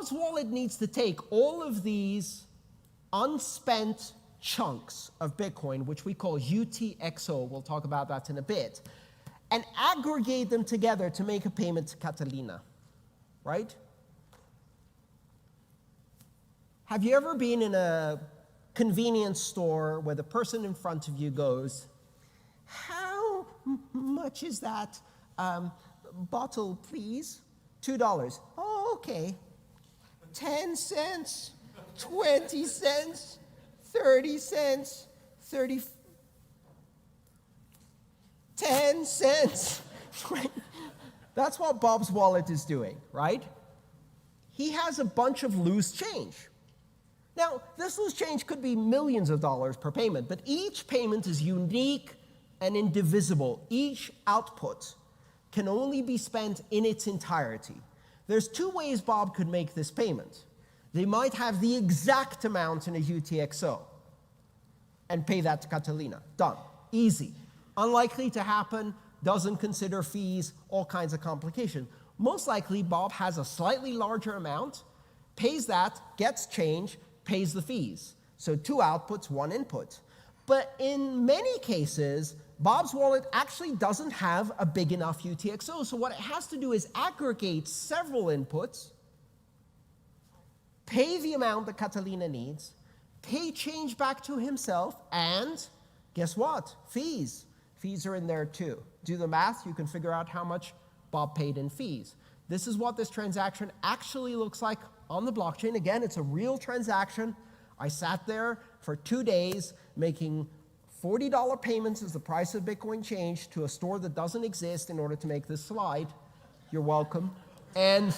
Bob's wallet needs to take all of these unspent chunks of Bitcoin, which we call UTXO, we'll talk about that in a bit, and aggregate them together to make a payment to Catalina, right? Have you ever been in a convenience store where the person in front of you goes, how much is that bottle, please? $2. Oh, okay. 10 cents, 20 cents, 30 cents, 10 cents. That's what Bob's wallet is doing, right? He has a bunch of loose change. Now, this loose change could be millions of dollars per payment, but each payment is unique and indivisible. Each output can only be spent in its entirety. There's two ways Bob could make this payment. They might have the exact amount in a UTXO and pay that to Catalina. Done. Easy. Unlikely to happen, doesn't consider fees, all kinds of complication. Most likely, Bob has a slightly larger amount, pays that, gets change, pays the fees. So 2 outputs, 1 input. But in many cases, Bob's wallet actually doesn't have a big enough UTXO. So what it has to do is aggregate several inputs, pay the amount that Catalina needs, pay change back to himself, and guess what? Fees. Fees are in there too. Do the math, you can figure out how much Bob paid in fees. This is what this transaction actually looks like on the blockchain. Again, it's a real transaction. I sat there for 2 days making $40 payments as the price of Bitcoin changed to a store that doesn't exist in order to make this slide. You're welcome. And